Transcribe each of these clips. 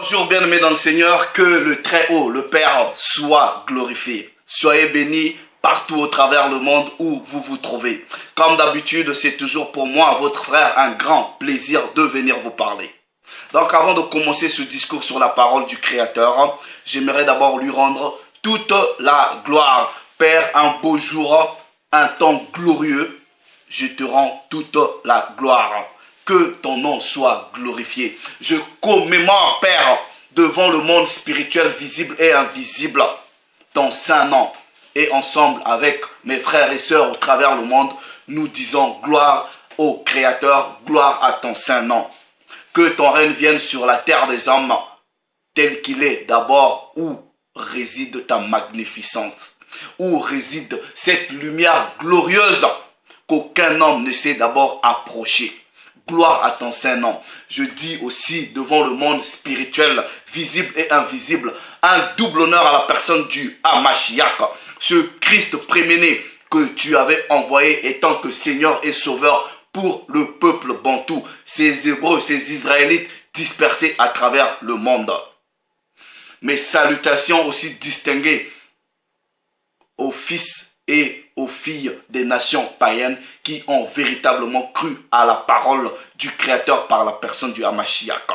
Bonjour bien-aimés dans le Seigneur, que le Très-Haut, le Père, soit glorifié. Soyez bénis partout au travers le monde où vous vous trouvez. Comme d'habitude, c'est toujours pour moi, votre frère, un grand plaisir de venir vous parler. Donc avant de commencer ce discours sur la parole du Créateur, j'aimerais d'abord lui rendre toute la gloire. Père, un beau jour, un temps glorieux, je te rends toute la gloire. Que ton nom soit glorifié. Je commémore, Père, devant le monde spirituel visible et invisible, ton saint nom. Et ensemble, avec mes frères et sœurs au travers le monde, nous disons gloire au Créateur, gloire à ton saint nom. Que ton règne vienne sur la terre des hommes, tel qu'il est d'abord, où réside ta magnificence, où réside cette lumière glorieuse qu'aucun homme ne sait d'abord approcher. Gloire à ton saint nom. Je dis aussi devant le monde spirituel, visible et invisible, un double honneur à la personne du Hamashiach, ce Christ préméné que tu avais envoyé étant que Seigneur et Sauveur pour le peuple bantou, ces Hébreux, ces Israélites dispersés à travers le monde. Mes salutations aussi distinguées aux fils et aux filles des nations païennes qui ont véritablement cru à la parole du Créateur par la personne du Hamashiach.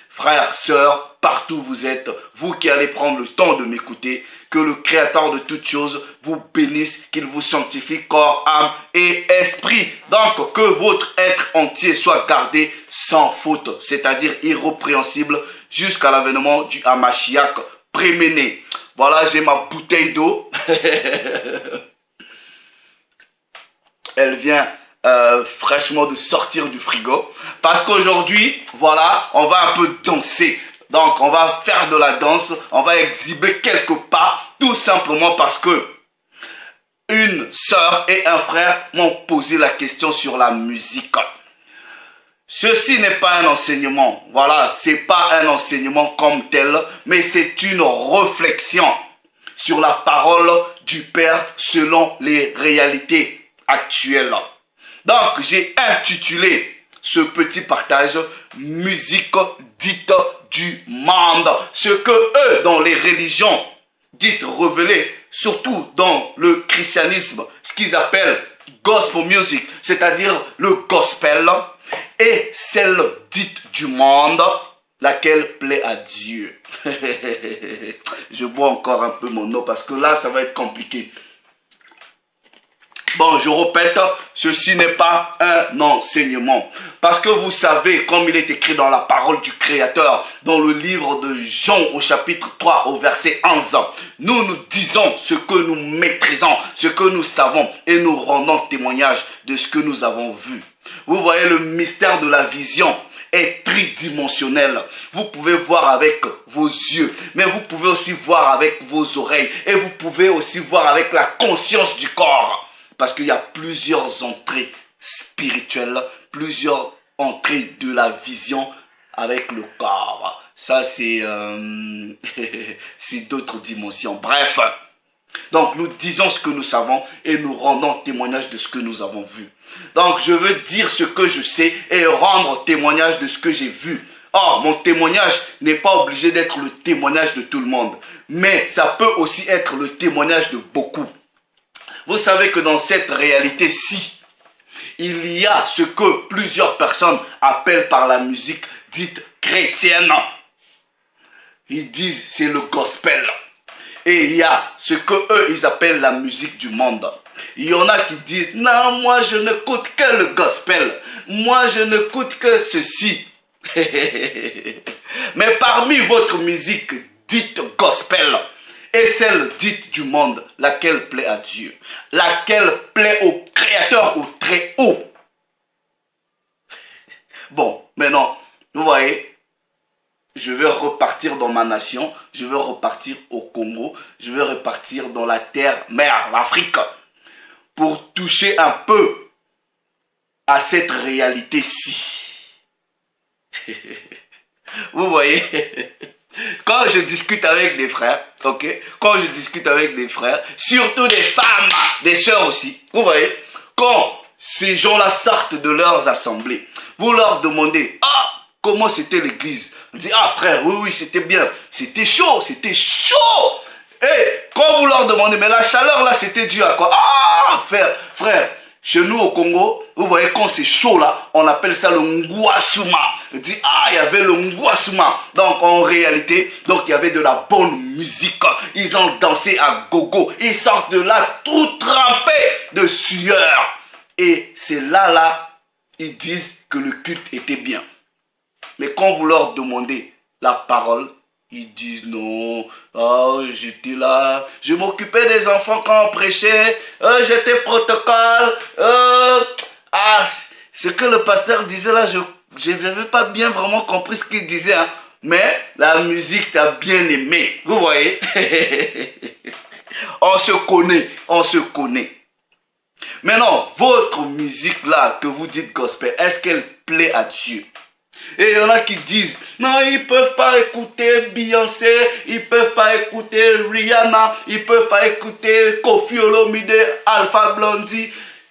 Frères, sœurs, partout où vous êtes, vous qui allez prendre le temps de m'écouter, que le Créateur de toutes choses vous bénisse, qu'il vous sanctifie corps, âme et esprit. Donc, que votre être entier soit gardé sans faute, c'est-à-dire irrépréhensible, jusqu'à l'avènement du Hamashiach préméné. Voilà, j'ai ma bouteille d'eau. Elle vient fraîchement de sortir du frigo. Parce qu'aujourd'hui, voilà, on va un peu danser. Donc, on va faire de la danse. On va exhiber quelques pas. Tout simplement parce que une sœur et un frère m'ont posé la question sur la musique. Ceci n'est pas un enseignement. Voilà, c'est pas un enseignement comme tel. Mais c'est une réflexion sur la parole du Père selon les réalités actuelle. Donc, j'ai intitulé ce petit partage « Musique dite du monde ». Ce que eux, dans les religions dites révélées, surtout dans le christianisme, ce qu'ils appellent gospel music, c'est-à-dire le gospel, et celle dite du monde, laquelle plaît à Dieu. Je bois encore un peu mon eau parce que là, ça va être compliqué. Bon, je répète, ceci n'est pas un enseignement. Parce que vous savez, comme il est écrit dans la parole du Créateur, dans le livre de Jean au chapitre 3 au verset 11, nous disons ce que nous maîtrisons, ce que nous savons et nous rendons témoignage de ce que nous avons vu. Vous voyez, le mystère de la vision est tridimensionnel. Vous pouvez voir avec vos yeux, mais vous pouvez aussi voir avec vos oreilles et vous pouvez aussi voir avec la conscience du corps. Parce qu'il y a plusieurs entrées spirituelles, plusieurs entrées de la vision avec le corps. Ça, c'est d'autres dimensions. Bref, donc nous disons ce que nous savons et nous rendons témoignage de ce que nous avons vu. Donc je veux dire ce que je sais et rendre témoignage de ce que j'ai vu. Or, mon témoignage n'est pas obligé d'être le témoignage de tout le monde, mais ça peut aussi être le témoignage de beaucoup. Vous savez que dans cette réalité-ci, il y a ce que plusieurs personnes appellent par la musique dite chrétienne. Ils disent c'est le gospel. Et il y a ce que eux ils appellent la musique du monde. Il y en a qui disent non, moi je n'écoute que le gospel. Moi je n'écoute que ceci. Mais parmi votre musique dite gospel, et celle dite du monde, laquelle plaît à Dieu, laquelle plaît au Créateur, au Très-Haut. Bon, maintenant, vous voyez, je vais repartir dans ma nation, je vais repartir au Congo, je vais repartir dans la terre-mère, l'Afrique, pour toucher un peu à cette réalité-ci. Vous voyez? Quand je discute avec des frères, ok, quand je discute avec des frères, surtout des femmes, des sœurs aussi, vous voyez, quand ces gens-là sortent de leurs assemblées, vous leur demandez, ah, comment c'était l'église? On dit, ah frère, oui, oui, c'était bien. C'était chaud, c'était chaud. Et quand vous leur demandez, mais la chaleur là, c'était dû à quoi? Ah, frère, chez nous au Congo, vous voyez, quand c'est chaud là, on appelle ça le ngwasuma. On dit, ah, il y avait le ngwasuma. Donc en réalité, donc il y avait de la bonne musique. Ils ont dansé à gogo. Ils sortent de là tout trempés de sueur. Et c'est là, ils disent que le culte était bien. Mais quand vous leur demandez la parole, ils disent non, oh, j'étais là, je m'occupais des enfants quand on prêchait, j'étais protocole, ce que le pasteur disait là, je n'avais pas bien vraiment compris ce qu'il disait, hein. Mais la musique t'a bien aimé, vous voyez. On se connaît. Maintenant, votre musique là, que vous dites gospel, est-ce qu'elle plaît à Dieu? Et il y en a qui disent, non, ils ne peuvent pas écouter Beyoncé, ils ne peuvent pas écouter Rihanna, ils ne peuvent pas écouter Koffi Olomide, Alpha Blondy,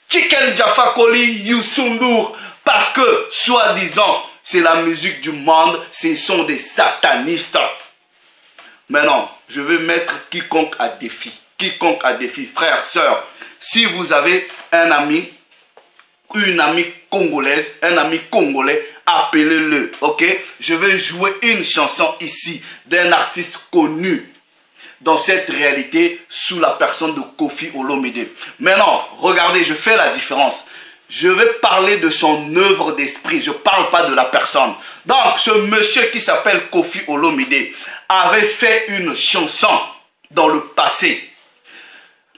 Chicken Jaffa Koli, Youssou N'Dour, parce que, soi-disant, c'est la musique du monde, ce sont des satanistes. Maintenant, je vais mettre quiconque à défi, frère, sœur. Si vous avez un ami, une amie congolaise, un ami congolais, appelez-le, ok? Je vais jouer une chanson ici d'un artiste connu dans cette réalité sous la personne de Koffi Olomide. Maintenant, regardez, je fais la différence. Je vais parler de son œuvre d'esprit, je ne parle pas de la personne. Donc, ce monsieur qui s'appelle Koffi Olomide avait fait une chanson dans le passé.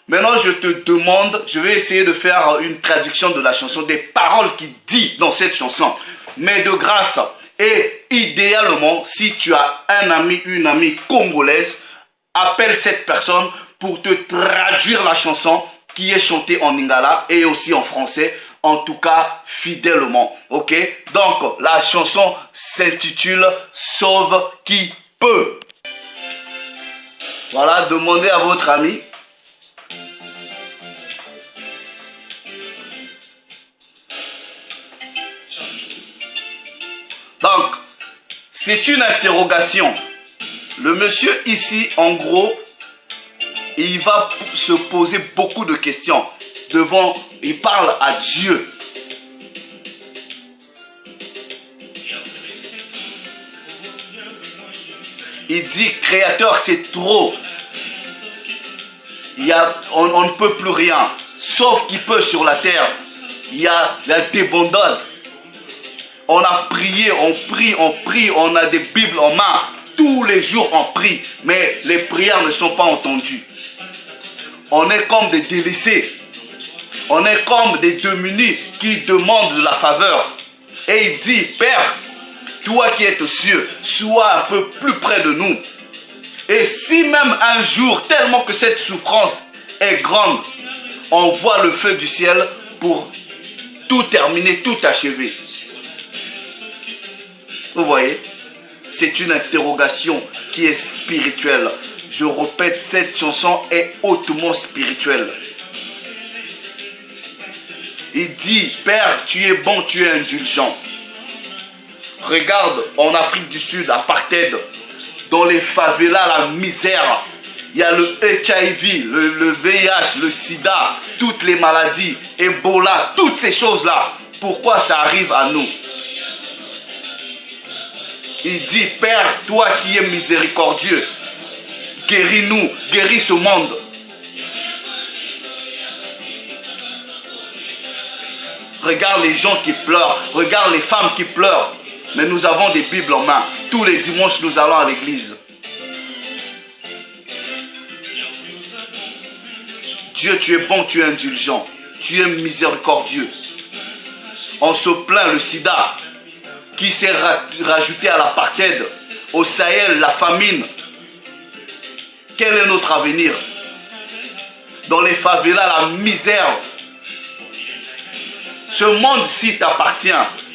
Maintenant, je te demande, je vais essayer de faire une traduction de la chanson, des paroles qu'il dit dans cette chanson. Mais de grâce, et idéalement, si tu as un ami, une amie congolaise, appelle cette personne pour te traduire la chanson qui est chantée en lingala et aussi en français, en tout cas fidèlement. Ok? Donc, la chanson s'intitule « Sauve qui peut ». Voilà, demandez à votre ami. Donc, c'est une interrogation. Le monsieur ici, en gros, il va se poser beaucoup de questions. Il parle à Dieu. Il dit, Créateur, c'est trop. On ne peut plus rien. Sauf qu'il peut sur la terre. Il y a la débandade. On a prié, on prie, on a des Bibles en main. Tous les jours on prie, mais les prières ne sont pas entendues. On est comme des délaissés. On est comme des démunis qui demandent de la faveur. Et il dit, Père, toi qui es aux cieux, sois un peu plus près de nous. Et si même un jour, tellement que cette souffrance est grande, on voit le feu du ciel pour tout terminer, tout achever. Vous voyez, c'est une interrogation qui est spirituelle. Je répète, cette chanson est hautement spirituelle. Il dit, Père, tu es bon, tu es indulgent. Regarde, en Afrique du Sud, apartheid, dans les favelas, la misère. Il y a le HIV, le VIH, le sida, toutes les maladies, Ebola, toutes ces choses-là. Pourquoi ça arrive à nous? Il dit, Père, toi qui es miséricordieux, guéris-nous, guéris ce monde. Regarde les gens qui pleurent, regarde les femmes qui pleurent. Mais nous avons des Bibles en main. Tous les dimanches, nous allons à l'église. Dieu, tu es bon, tu es indulgent, tu es miséricordieux. On se plaint, le sida qui s'est rajouté à l'apartheid, au Sahel, la famine. Quel est notre avenir? Dans les favelas, la misère. Ce monde-ci t'appartient.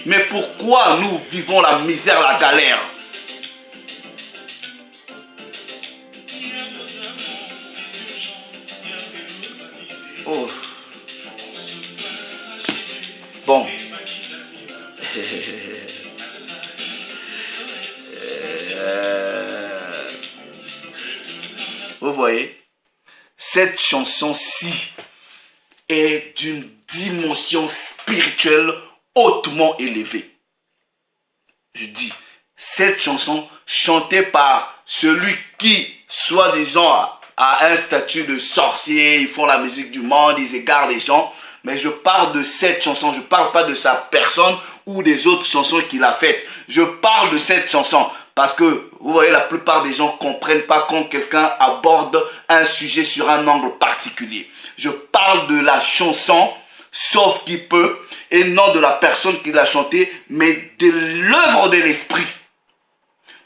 Mais pourquoi nous vivons la misère, la galère? Oh. Bon. Vous voyez, cette chanson-ci est d'une dimension spirituelle hautement élevée. Je dis, cette chanson chantée par celui qui, soi-disant, a un statut de sorcier, ils font la musique du monde, ils égarent les gens. Mais je parle de cette chanson, je ne parle pas de sa personne ou des autres chansons qu'il a faites. Je parle de cette chanson parce que, vous voyez, la plupart des gens ne comprennent pas quand quelqu'un aborde un sujet sur un angle particulier. Je parle de la chanson, sauf qui peut, et non de la personne qui l'a chantée, mais de l'œuvre de l'esprit.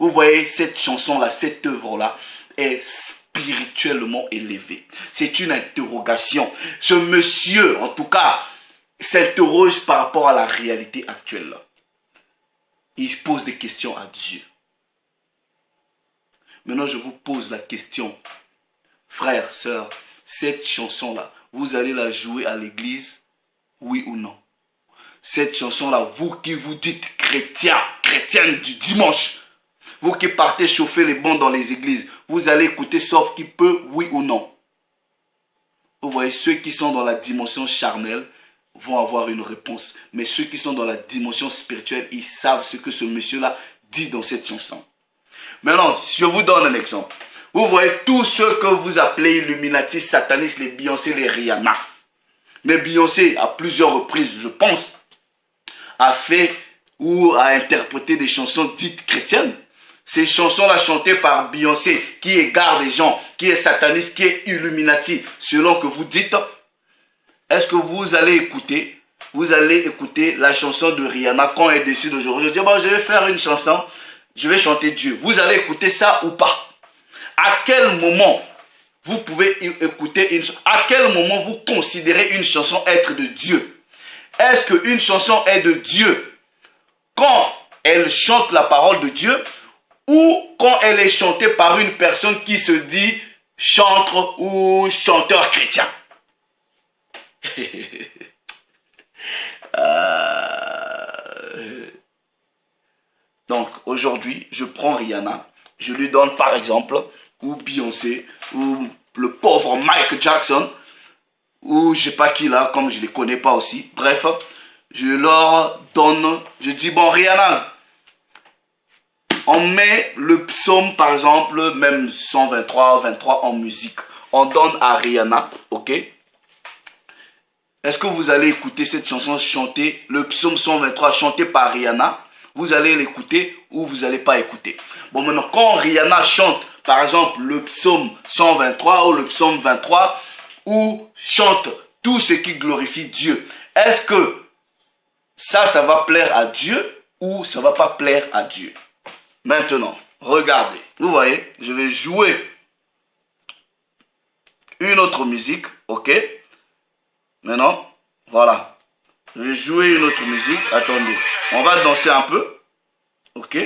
Vous voyez, cette chanson-là, cette œuvre-là est spirituellement élevée. C'est une interrogation. Ce monsieur, en tout cas, s'interroge par rapport à la réalité actuelle. Il pose des questions à Dieu. Maintenant, je vous pose la question, frères, sœurs, cette chanson-là, vous allez la jouer à l'église, oui ou non? Cette chanson-là, vous qui vous dites chrétien, chrétienne du dimanche, vous qui partez chauffer les bancs dans les églises, vous allez écouter sauf qui peut, oui ou non? Vous voyez, ceux qui sont dans la dimension charnelle vont avoir une réponse. Mais ceux qui sont dans la dimension spirituelle, ils savent ce que ce monsieur-là dit dans cette chanson. Maintenant, je vous donne un exemple. Vous voyez tous ceux que vous appelez Illuminati, satanistes, les Beyoncé, les Rihanna. Mais Beyoncé, à plusieurs reprises, je pense, a fait ou a interprété des chansons dites chrétiennes. Ces chansons-là chantées par Beyoncé, qui égare des gens, qui est sataniste, qui est Illuminati, selon que vous dites, est-ce que vous allez écouter la chanson de Rihanna quand elle décide aujourd'hui, je dis, bon, je vais faire une chanson, je vais chanter Dieu. Vous allez écouter ça ou pas? À quel moment vous pouvez écouter une chanson? À quel moment vous considérez une chanson être de Dieu? Est-ce qu'une chanson est de Dieu quand elle chante la parole de Dieu ou quand elle est chantée par une personne qui se dit chantre ou chanteur chrétien? Donc aujourd'hui, je prends Rihanna, je lui donne par exemple, ou Beyoncé, ou le pauvre Michael Jackson, ou je sais pas qui là, comme je ne les connais pas aussi. Bref, je leur donne, je dis bon Rihanna, on met le psaume par exemple, même 123, 23 en musique. On donne à Rihanna, ok? Est-ce que vous allez écouter cette chanson chantée, le psaume 123 chanté par Rihanna? Vous allez l'écouter ou vous n'allez pas écouter? Bon, maintenant, quand Rihanna chante, par exemple, le psaume 123 ou le psaume 23, ou chante tout ce qui glorifie Dieu, est-ce que ça va plaire à Dieu ou ça ne va pas plaire à Dieu? Maintenant, regardez. Vous voyez, je vais jouer une autre musique, ok? Maintenant, voilà. Je vais jouer une autre musique. Attendez. On va danser un peu. Ok?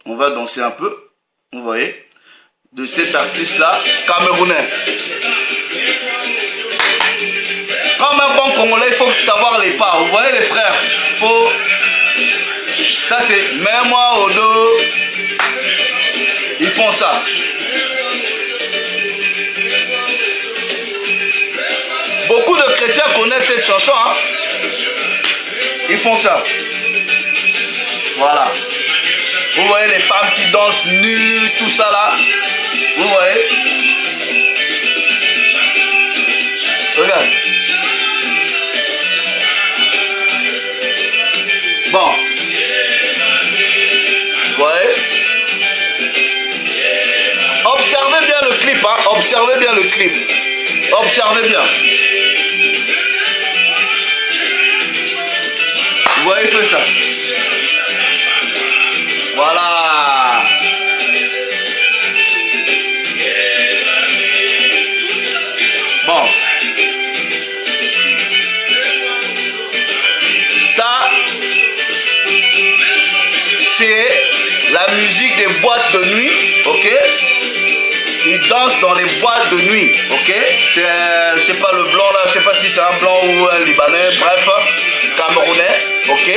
On va danser un peu. Vous voyez? De cet artiste-là, camerounais. Comme un bon Congolais, il faut savoir les pas. Vous voyez les frères? Faut... Ça c'est mets-moi au dos. Ils font ça. Beaucoup de chrétiens connaissent cette chanson. Hein? Ils font ça. Voilà. Vous voyez les femmes qui dansent nues, tout ça là. Vous voyez? Regarde. Bon. Vous voyez? Observez bien le clip. Hein? Observez bien le clip. Observez bien. Vous voyez, il fait ça. Voilà. Bon. Ça, c'est la musique des boîtes de nuit, ok? Ils dansent dans les boîtes de nuit, ok? C'est, je sais pas, le blanc là, je sais pas si c'est un blanc ou un libanais, bref, camerounais, ok?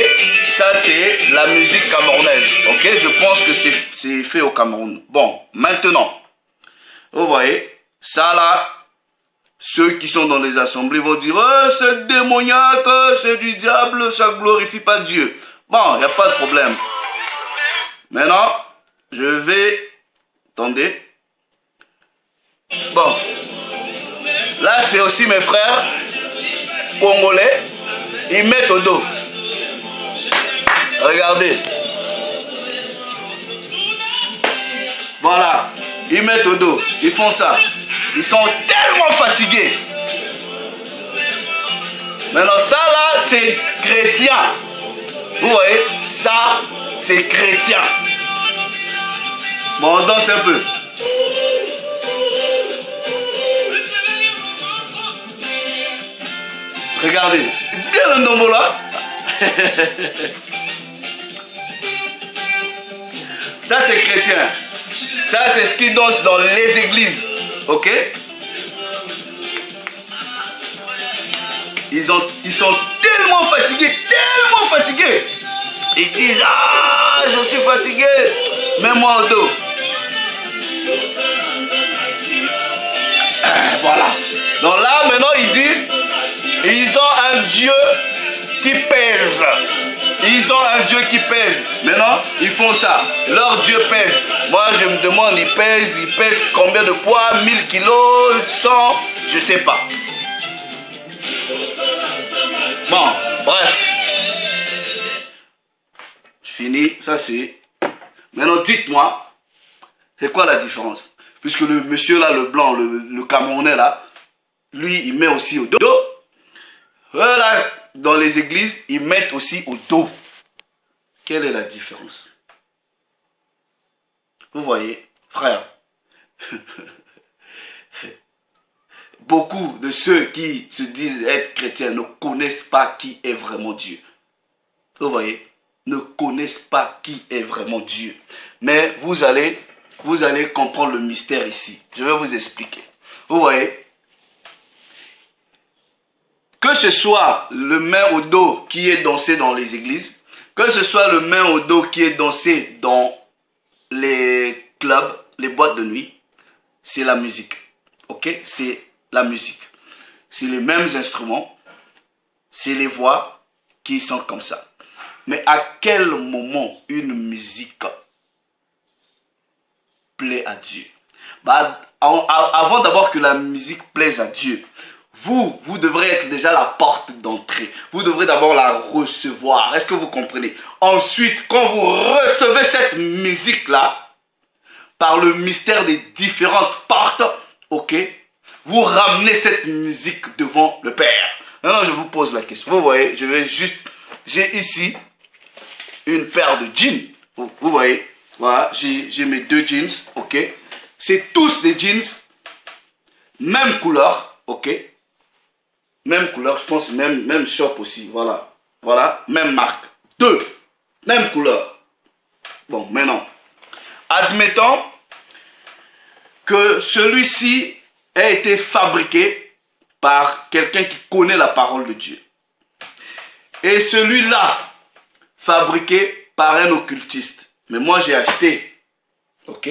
Ça c'est la musique camerounaise, ok? Je pense que c'est fait au Cameroun. Bon, maintenant, Vous voyez, ça là, ceux qui sont dans les assemblées vont dire oh, c'est démoniaque, c'est du diable, ça ne glorifie pas Dieu. Bon, il n'y a pas de problème. Maintenant, je vais... Attendez. Bon. Là, c'est aussi mes frères congolais. Ils mettent au dos. Regardez. Voilà. Ils mettent au dos. Ils font ça. Ils sont tellement fatigués. Maintenant, ça là, c'est chrétien. Vous voyez, ça, c'est chrétien. Bon, on danse un peu. Regardez, bien le nombre là. Ça, c'est chrétien. Ça, c'est ce qu'ils dansent dans les églises. Ok? Ils sont tellement fatigués, tellement fatigués. Ils disent, ah, je suis fatigué. Mets-moi au dos. Voilà. Donc là, maintenant, ils disent, ils ont un Dieu qui pèse. Ils ont un Dieu qui pèse. Maintenant, ils font ça. Leur Dieu pèse. Moi, je me demande, il pèse combien de poids? 1000 kilos, 100, je sais pas. Bon, bref. Je finis, ça c'est... Maintenant, dites-moi, c'est quoi la différence? Puisque le monsieur là, le blanc, le Camerounais là, lui, il met aussi au dos. Voilà, dans les églises, ils mettent aussi au dos. Quelle est la différence? Vous voyez, frère, beaucoup de ceux qui se disent être chrétiens ne connaissent pas qui est vraiment Dieu. Vous voyez, ne connaissent pas qui est vraiment Dieu. Mais vous allez comprendre le mystère ici. Je vais vous expliquer. Vous voyez, que ce soit le main au dos qui est dansé dans les églises, que ce soit le main au dos qui est dansé dans les clubs, les boîtes de nuit, c'est la musique. Ok? C'est la musique. C'est les mêmes instruments, c'est les voix qui sont comme ça. Mais à quel moment une musique plaît à Dieu? Avant d'abord que la musique plaise à Dieu, vous devrez être déjà la porte d'entrée. Vous devrez d'abord la recevoir. Est-ce que vous comprenez? Ensuite, quand vous recevez cette musique-là, par le mystère des différentes portes, ok, vous ramenez cette musique devant le Père. Maintenant, je vous pose la question. Vous voyez, j'ai ici une paire de jeans. Vous voyez, voilà, j'ai mes deux jeans, ok. C'est tous des jeans, même couleur, ok. Même couleur, je pense, même shop aussi, voilà. Voilà, même marque. Deux, même couleur. Bon, maintenant, admettons que celui-ci a été fabriqué par quelqu'un qui connaît la parole de Dieu. Et celui-là, fabriqué par un occultiste. Mais moi, j'ai acheté. Ok?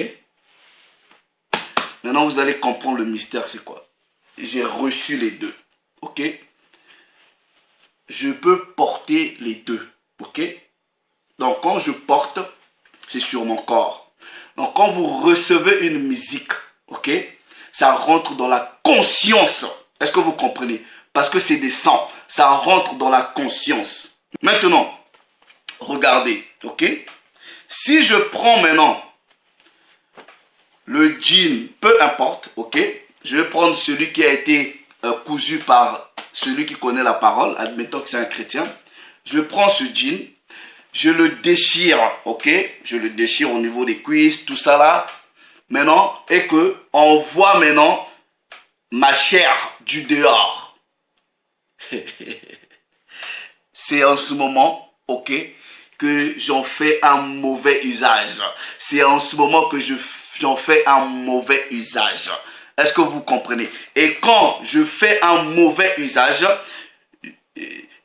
Maintenant, vous allez comprendre le mystère, c'est quoi? J'ai reçu les deux. Ok? Je peux porter les deux. Ok? Donc, quand je porte, c'est sur mon corps. Donc, quand vous recevez une musique, ok? Ça rentre dans la conscience. Est-ce que vous comprenez? Parce que c'est des sons. Ça rentre dans la conscience. Maintenant, regardez, ok? Si je prends maintenant le jean, peu importe, ok? Je vais prendre celui qui a été cousu par celui qui connaît la parole, admettons que c'est un chrétien. Je prends ce jean, je le déchire, ok? Je le déchire au niveau des cuisses, tout ça là. Maintenant, et que on voit maintenant ma chair du dehors. C'est en ce moment, ok, que j'en fais un mauvais usage. C'est en ce moment que j'en fais un mauvais usage. Est-ce que vous comprenez? Et quand je fais un mauvais usage,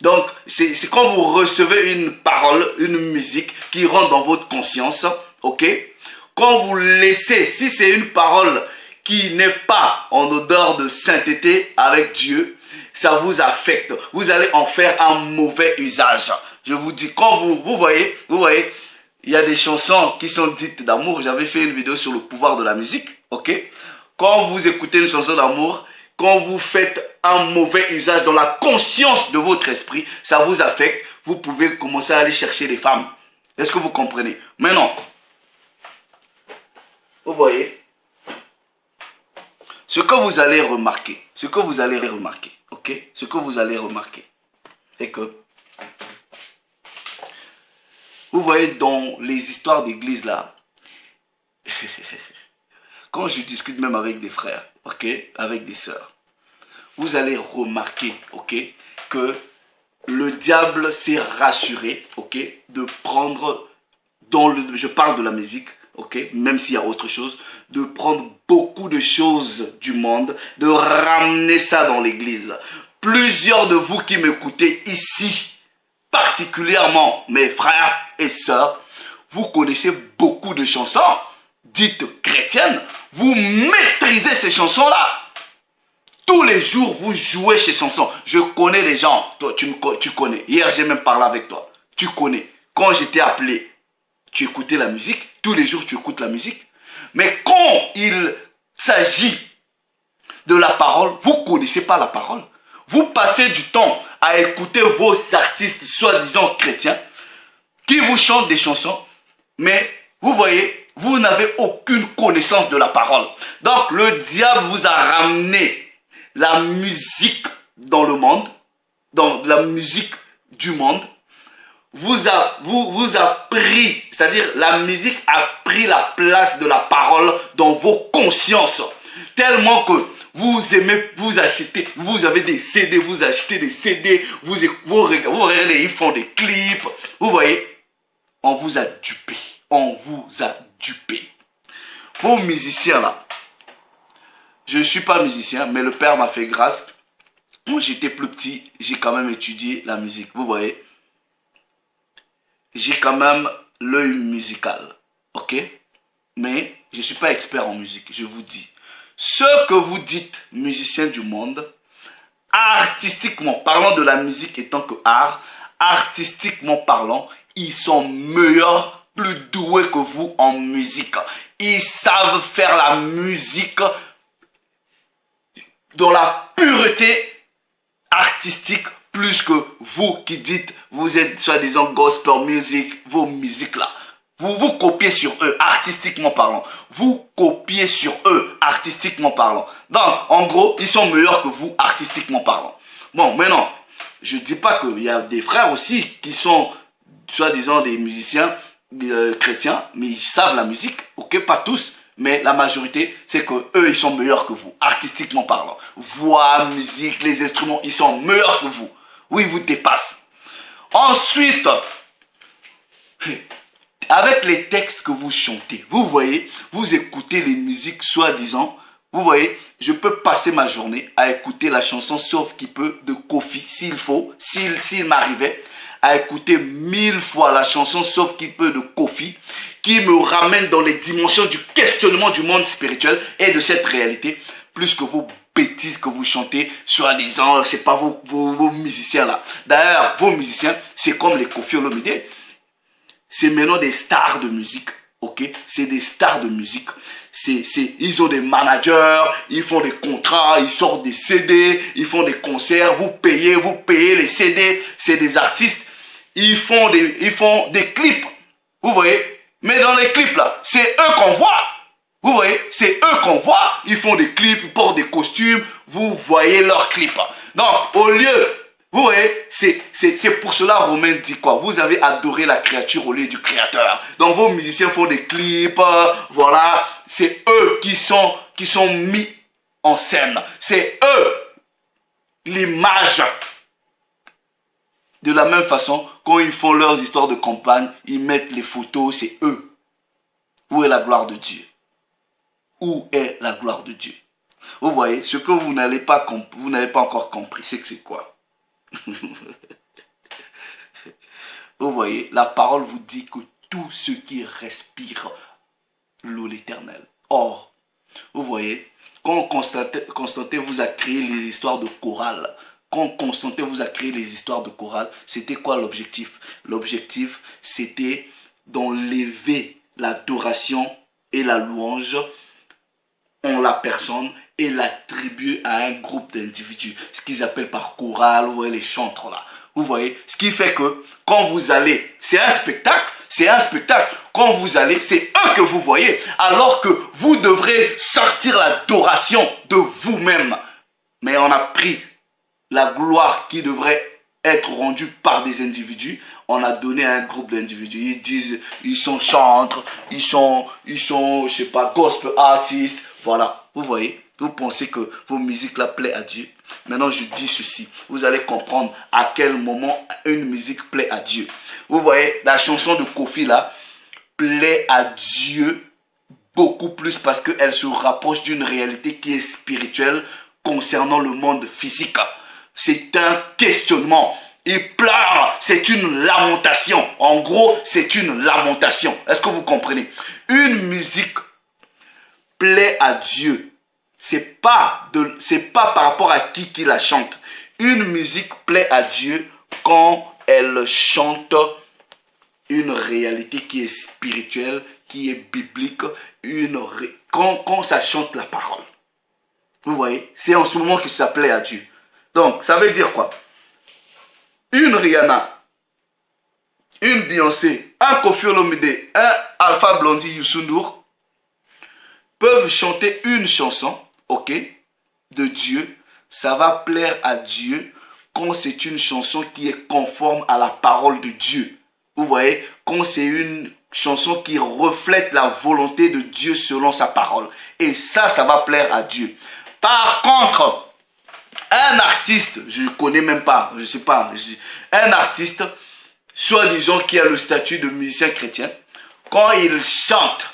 donc c'est quand vous recevez une parole, une musique qui rentre dans votre conscience, ok? Quand vous laissez, si c'est une parole qui n'est pas en odeur de sainteté avec Dieu, ça vous affecte. Vous allez en faire un mauvais usage. Je vous dis, quand vous voyez, il y a des chansons qui sont dites d'amour. J'avais fait une vidéo sur le pouvoir de la musique, ok? Quand vous écoutez une chanson d'amour, quand vous faites un mauvais usage dans la conscience de votre esprit, ça vous affecte. Vous pouvez commencer à aller chercher des femmes. Est-ce que vous comprenez? Maintenant, vous voyez, ce que vous allez remarquer, ok? Ce que vous allez remarquer, c'est que, vous voyez dans les histoires d'église là, quand je discute même avec des frères, ok, avec des sœurs, vous allez remarquer, ok, que le diable s'est rassuré, ok, de prendre, je parle de la musique, ok, même s'il y a autre chose, de prendre beaucoup de choses du monde, de ramener ça dans l'église. Plusieurs de vous qui m'écoutez ici, particulièrement mes frères et sœurs, vous connaissez beaucoup de chansons dites chrétiennes, vous maîtrisez ces chansons-là. Tous les jours, vous jouez ces chansons. Je connais les gens, toi, tu connais. Hier, j'ai même parlé avec toi. Tu connais. Quand j'étais appelé, tu écoutais la musique. Tous les jours, tu écoutes la musique. Mais quand il s'agit de la parole, vous ne connaissez pas la parole. Vous passez du temps à écouter vos artistes soi-disant chrétiens qui vous chantent des chansons, mais vous voyez, vous n'avez aucune connaissance de la parole. Donc le diable vous a ramené la musique dans le monde, dans la musique du monde, vous a pris, c'est-à-dire la musique a pris la place de la parole dans vos consciences, tellement que vous aimez, vous achetez, vous avez des CD, vous achetez des CD, vous regardez, ils font des clips. Vous voyez, on vous a dupé. On vous a dupé. Vos musiciens là, je ne suis pas musicien, mais le Père m'a fait grâce. Quand j'étais plus petit, j'ai quand même étudié la musique. Vous voyez, j'ai quand même l'œil musical. Ok? Mais je ne suis pas expert en musique, je vous dis. Ce que vous dites, musiciens du monde, artistiquement, parlant de la musique étant que art, artistiquement parlant, ils sont meilleurs, plus doués que vous en musique. Ils savent faire la musique dans la pureté artistique plus que vous qui dites, vous êtes soi-disant gospel music, vos musiques là. Vous copiez sur eux, artistiquement parlant. Vous copiez sur eux, artistiquement parlant. Donc, en gros, ils sont meilleurs que vous, artistiquement parlant. Bon, maintenant, je ne dis pas qu'il y a des frères aussi qui sont, soi-disant, des musiciens chrétiens, mais ils savent la musique. Ok, pas tous, mais la majorité, c'est que eux, ils sont meilleurs que vous, artistiquement parlant. Voix, musique, les instruments, ils sont meilleurs que vous. Oui, ils vous dépassent. Ensuite, avec les textes que vous chantez, vous voyez, vous écoutez les musiques soi-disant, vous voyez, je peux passer ma journée à écouter la chanson Sauf qui peut de Kofi, s'il faut, s'il m'arrivait, à écouter 1000 fois la chanson Sauf qui peut de Kofi, qui me ramène dans les dimensions du questionnement du monde spirituel et de cette réalité, plus que vos bêtises que vous chantez, soi-disant, c'est pas vos musiciens là. D'ailleurs, vos musiciens, c'est comme les Kofi Olomide. C'est maintenant des stars de musique, ok? C'est des stars de musique. Ils ont des managers, ils font des contrats, ils sortent des CD, ils font des concerts, vous payez les CD. C'est des artistes, ils font des clips, vous voyez? Mais dans les clips là, c'est eux qu'on voit. Vous voyez? C'est eux qu'on voit. Ils font des clips, ils portent des costumes, vous voyez leurs clips. Donc, au lieu... Vous voyez, c'est pour cela Romain dit quoi? Vous avez adoré la créature au lieu du créateur. Donc vos musiciens font des clips, voilà. C'est eux qui sont mis en scène. C'est eux l'image. De la même façon, quand ils font leurs histoires de campagne, ils mettent les photos, c'est eux. Où est la gloire de Dieu? Où est la gloire de Dieu? Vous voyez, ce que vous n'avez pas encore compris, c'est que c'est quoi? Vous voyez, la parole vous dit que tout ce qui respire loue l'Éternel. Or, Vous voyez, quand Constantin vous a créé les histoires de chorale, quand Constantin vous a créé les histoires de chorale, c'était quoi l'objectif? L'objectif, c'était d'enlever l'adoration et la louange en la personne et l'attribuer à un groupe d'individus. Ce qu'ils appellent par chorale, vous voyez les chantres là. Vous voyez, ce qui fait que quand vous allez, c'est un spectacle. Quand vous allez, c'est eux que vous voyez. Alors que vous devrez sortir l'adoration de vous-même. Mais on a pris la gloire qui devrait être rendue par des individus. On a donné à un groupe d'individus. Ils disent, ils sont chantres, ils sont, je sais pas, gospel artistes. Voilà, vous voyez. Vous pensez que vos musiques là plaisent à Dieu. Maintenant, je dis ceci. Vous allez comprendre à quel moment une musique plaît à Dieu. Vous voyez, la chanson de Kofi là plaît à Dieu beaucoup plus parce qu'elle se rapproche d'une réalité qui est spirituelle concernant le monde physique. C'est un questionnement. Il pleure, c'est une lamentation. En gros, c'est une lamentation. Est-ce que vous comprenez? Une musique plaît à Dieu. C'est pas par rapport à qui la chante. Une musique plaît à Dieu quand elle chante une réalité qui est spirituelle, qui est biblique, quand ça chante la parole. Vous voyez, c'est en ce moment que ça plaît à Dieu. Donc, ça veut dire quoi? Une Rihanna, une Beyoncé, un Koffi Olomide, un Alpha Blondy, Youssou N'Dour peuvent chanter une chanson, ok, de Dieu. Ça va plaire à Dieu quand c'est une chanson qui est conforme à la parole de Dieu. Vous voyez, quand c'est une chanson qui reflète la volonté de Dieu selon sa parole. Et ça va plaire à Dieu. Par contre, un artiste, je ne connais même pas, je ne sais pas, un artiste, soi-disant qui a le statut de musicien chrétien, quand il chante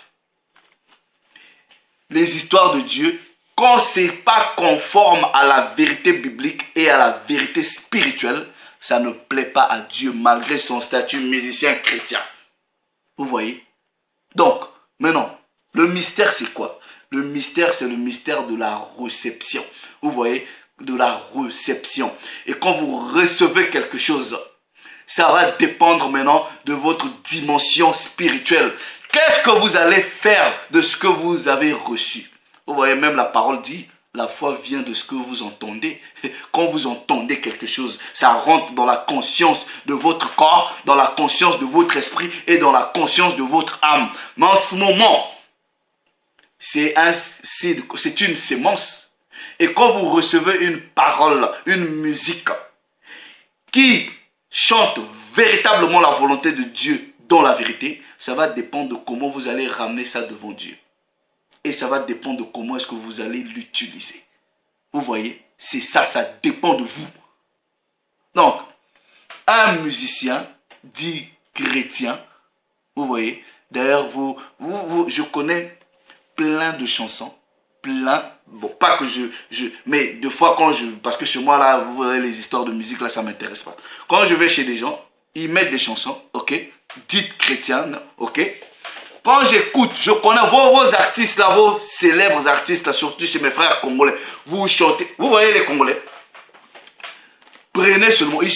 les histoires de Dieu, quand ce n'est pas conforme à la vérité biblique et à la vérité spirituelle, ça ne plaît pas à Dieu malgré son statut musicien chrétien. Vous voyez? Donc, maintenant, le mystère c'est quoi? Le mystère c'est le mystère de la réception. Vous voyez? De la réception. Et quand vous recevez quelque chose, ça va dépendre maintenant de votre dimension spirituelle. Qu'est-ce que vous allez faire de ce que vous avez reçu? Vous voyez, même la parole dit, la foi vient de ce que vous entendez. Quand vous entendez quelque chose, ça rentre dans la conscience de votre corps, dans la conscience de votre esprit et dans la conscience de votre âme. Mais en ce moment, c'est une sémence. Et quand vous recevez une parole, une musique qui chante véritablement la volonté de Dieu dans la vérité, ça va dépendre de comment vous allez ramener ça devant Dieu. Et ça va dépendre de comment est-ce que vous allez l'utiliser. Vous voyez, c'est ça, ça dépend de vous. Donc, un musicien dit chrétien, vous voyez, d'ailleurs, je connais plein de chansons, plein, bon, pas que mais des fois parce que chez moi, là, vous voyez les histoires de musique, là, ça ne m'intéresse pas. Quand je vais chez des gens, ils mettent des chansons, ok, dites chrétiennes, ok. Quand j'écoute, je connais vos artistes là, vos célèbres artistes là, surtout chez mes frères congolais. Vous chantez, vous voyez les Congolais. Prenez seulement, ils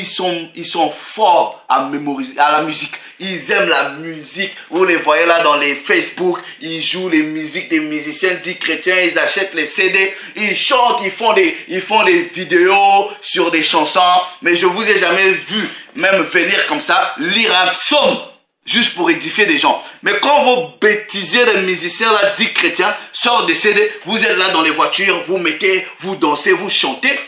sont forts à mémoriser, à la musique. Ils aiment la musique. Vous les voyez là dans les Facebook, ils jouent les musiques des musiciens dits chrétiens, ils achètent les CD, ils chantent, ils font des vidéos sur des chansons. Mais je vous ai jamais vu même venir comme ça lire un psaume. Juste pour édifier des gens. Mais quand vos bêtisiers de musiciens là, dits chrétiens, sortent des CD, vous êtes là dans les voitures, vous mettez, vous dansez, vous chantez.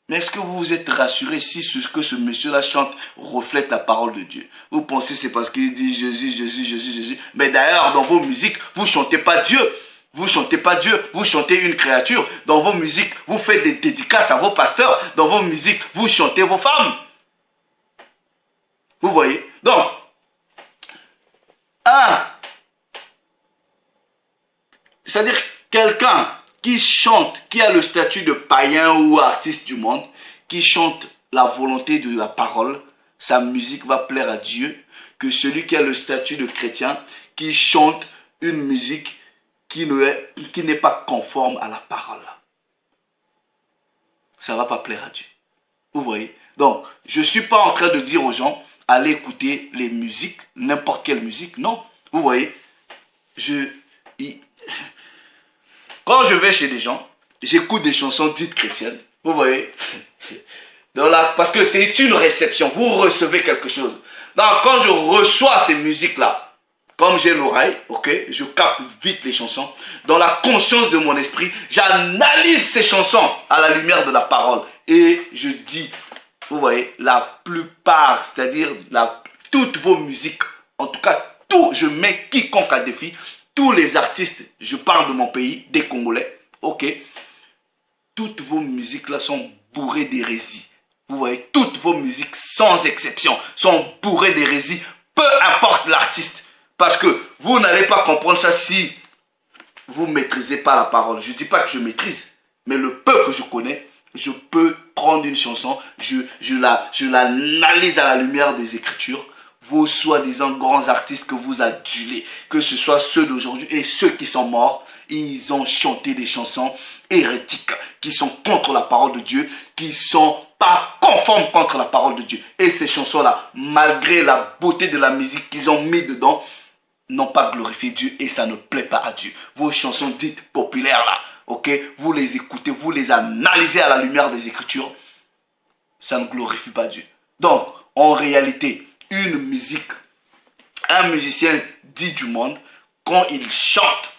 Mais est-ce que vous vous êtes rassuré si ce que ce monsieur-là chante reflète la parole de Dieu? Vous pensez que c'est parce qu'il dit Jésus, Jésus, Jésus, Jésus. Mais d'ailleurs, dans vos musiques, vous ne chantez pas Dieu. Vous ne chantez pas Dieu, vous chantez une créature. Dans vos musiques, vous faites des dédicaces à vos pasteurs. Dans vos musiques, vous chantez vos femmes. Vous voyez? Donc, c'est-à-dire quelqu'un qui chante, qui a le statut de païen ou artiste du monde, qui chante la volonté de la parole, sa musique va plaire à Dieu, que celui qui a le statut de chrétien, qui chante une musique qui n'est pas conforme à la parole, ça ne va pas plaire à Dieu. Vous voyez? Donc, je ne suis pas en train de dire aux gens, allez écouter les musiques, n'importe quelle musique. Non. Vous voyez? Quand je vais chez des gens, j'écoute des chansons dites chrétiennes. Vous voyez? Parce que c'est une réception. Vous recevez quelque chose. Donc, quand je reçois ces musiques-là, comme j'ai l'oreille, ok, je capte vite les chansons. Dans la conscience de mon esprit, j'analyse ces chansons à la lumière de la parole. Et je dis, vous voyez, la plupart, c'est-à-dire toutes vos musiques, en tout cas, je mets quiconque à défi, tous les artistes, je parle de mon pays, des Congolais, ok, toutes vos musiques-là sont bourrées d'hérésie. Vous voyez, toutes vos musiques, sans exception, sont bourrées d'hérésie, peu importe l'artiste. Parce que vous n'allez pas comprendre ça si vous ne maîtrisez pas la parole. Je ne dis pas que je maîtrise, mais le peu que je connais, je peux prendre une chanson, je l'analyse à la lumière des Écritures. Vos soi-disant grands artistes que vous adulez, que ce soit ceux d'aujourd'hui et ceux qui sont morts, ils ont chanté des chansons hérétiques qui sont contre la parole de Dieu, qui ne sont pas conformes contre la parole de Dieu. Et ces chansons-là, malgré la beauté de la musique qu'ils ont mis dedans, n'ont pas glorifié Dieu et ça ne plaît pas à Dieu. Vos chansons dites populaires là, ok, vous les écoutez, vous les analysez à la lumière des Écritures, ça ne glorifie pas Dieu. Donc, en réalité, une musique, un musicien dit du monde, quand il chante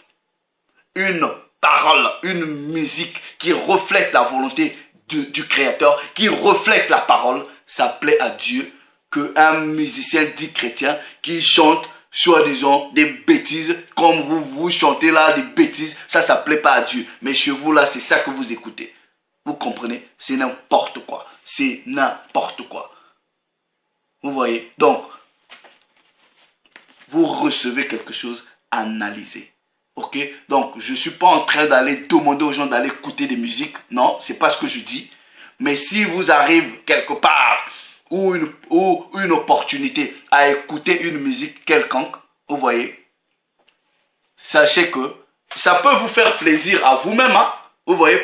une parole, une musique qui reflète la volonté du Créateur, qui reflète la parole, ça plaît à Dieu. Qu'un musicien dit chrétien qui chante soi-disant des bêtises, comme vous chantez là des bêtises, ça ne plaît pas à Dieu. Mais chez vous là, c'est ça que vous écoutez. Vous comprenez? C'est n'importe quoi. C'est n'importe quoi. Vous voyez? Donc, vous recevez quelque chose, analysez. Ok? Donc, je ne suis pas en train d'aller demander aux gens d'aller écouter des musiques. Non, ce n'est pas ce que je dis. Mais si vous arrivez quelque part ou une opportunité à écouter une musique quelconque, vous voyez, sachez que ça peut vous faire plaisir à vous-même. Hein? Vous voyez,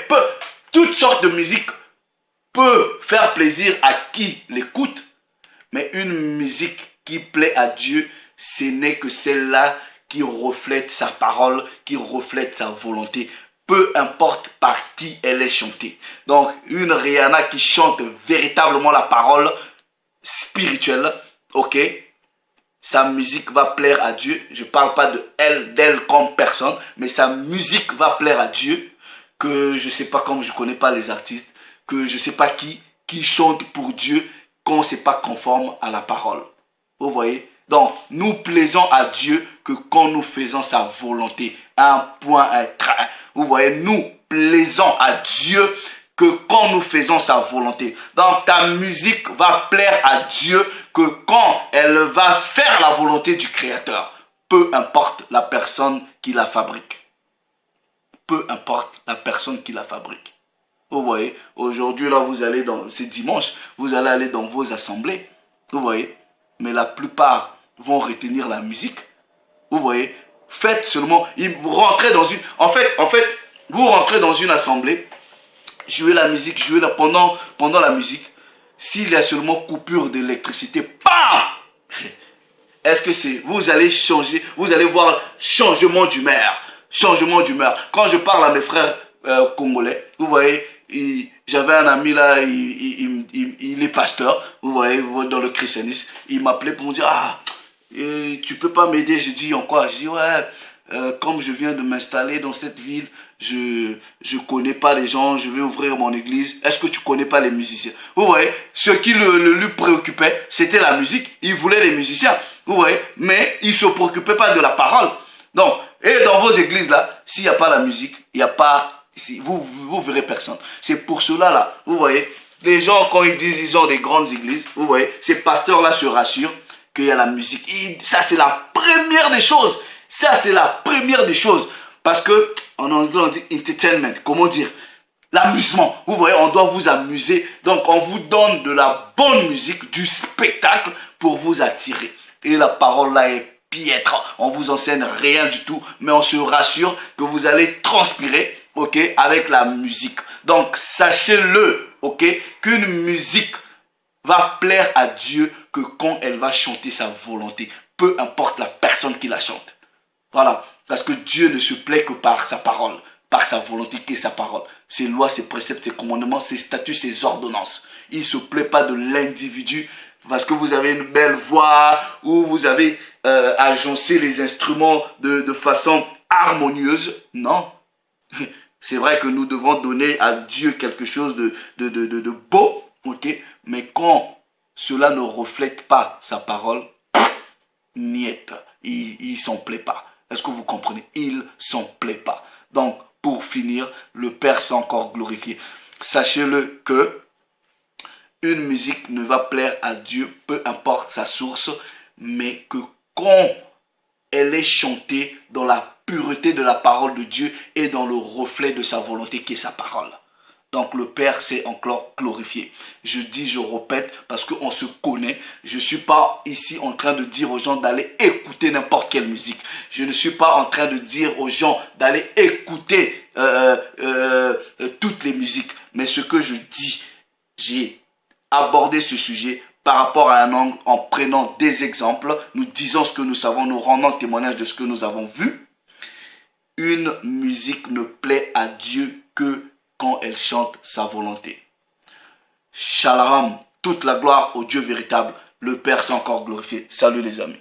toutes sortes de musique peut faire plaisir à qui l'écoute. Mais une musique qui plaît à Dieu, ce n'est que celle-là qui reflète sa parole, qui reflète sa volonté, peu importe par qui elle est chantée. Donc, une Rihanna qui chante véritablement la parole spirituelle, ok, sa musique va plaire à Dieu. Je ne parle pas d'elle comme personne, mais sa musique va plaire à Dieu. Que je ne sais pas, comme je ne connais pas les artistes, que je ne sais pas qui chante pour Dieu quand ce n'est pas conforme à la parole. Vous voyez? Donc, nous plaisons à Dieu que quand nous faisons sa volonté. Un point, un trait. Vous voyez, nous plaisons à Dieu que quand nous faisons sa volonté. Donc, ta musique va plaire à Dieu que quand elle va faire la volonté du Créateur. Peu importe la personne qui la fabrique. Peu importe la personne qui la fabrique. Vous voyez, aujourd'hui, là, c'est dimanche, vous allez aller dans vos assemblées. Vous voyez, mais la plupart vont retenir la musique. Vous voyez, faites seulement, vous rentrez dans une, en fait, vous rentrez dans une assemblée, jouez la musique, pendant la musique. S'il y a seulement coupure d'électricité, bam! Est-ce que vous allez changer, vous allez voir changement d'humeur. Changement d'humeur. Quand je parle à mes frères congolais, vous voyez, j'avais un ami là, il est pasteur, vous voyez, dans le christianisme. Il m'appelait pour me dire, ah, tu peux pas m'aider? Je dis, en quoi? Je dis, ouais, comme je viens de m'installer dans cette ville, je connais pas les gens, je vais ouvrir mon église. Est-ce que tu connais pas les musiciens? Vous voyez, ce qui lui préoccupait, c'était la musique. Il voulait les musiciens, vous voyez, mais il se préoccupait pas de la parole. Donc, et dans vos églises là, s'il n'y a pas la musique, il n'y a pas, vous verrez personne. C'est pour cela là, vous voyez, les gens quand ils disent ils ont des grandes églises, vous voyez, ces pasteurs là se rassurent qu'il y a la musique. Et ça c'est la première des choses. Ça c'est la première des choses. Parce que, en anglais on dit entertainment, comment dire, l'amusement. Vous voyez, on doit vous amuser. Donc on vous donne de la bonne musique, du spectacle pour vous attirer. Et la parole là est piètre. On vous enseigne rien du tout, mais on se rassure que vous allez transpirer, ok, avec la musique. Donc, sachez-le, ok, qu'une musique va plaire à Dieu que quand elle va chanter sa volonté, peu importe la personne qui la chante. Voilà, parce que Dieu ne se plaît que par sa parole, par sa volonté qui est sa parole. Ses lois, ses préceptes, ses commandements, ses statuts, ses ordonnances. Il ne se plaît pas de l'individu parce que vous avez une belle voix ou vous avez agencé les instruments de façon harmonieuse. Non. C'est vrai que nous devons donner à Dieu quelque chose de beau, ok? Mais quand cela ne reflète pas sa parole, niet, il s'en plaît pas. Est-ce que vous comprenez? Il s'en plaît pas. Donc, pour finir, le Père s'est encore glorifié. Sachez-le que une musique ne va plaire à Dieu, peu importe sa source, mais que quand elle est chantée dans la pureté de la parole de Dieu et dans le reflet de sa volonté qui est sa parole. Donc le Père s'est encore glorifié. Je dis, je répète, parce qu'on se connaît. Je ne suis pas ici en train de dire aux gens d'aller écouter n'importe quelle musique. Je ne suis pas en train de dire aux gens d'aller écouter toutes les musiques. Mais ce que je dis, j'ai abordé ce sujet par rapport à un angle en prenant des exemples. Nous disons ce que nous savons, nous rendons témoignage de ce que nous avons vu. Une musique ne plaît à Dieu que quand elle chante sa volonté. Shalom, toute la gloire au Dieu véritable, le Père s'est encore glorifié. Salut les amis.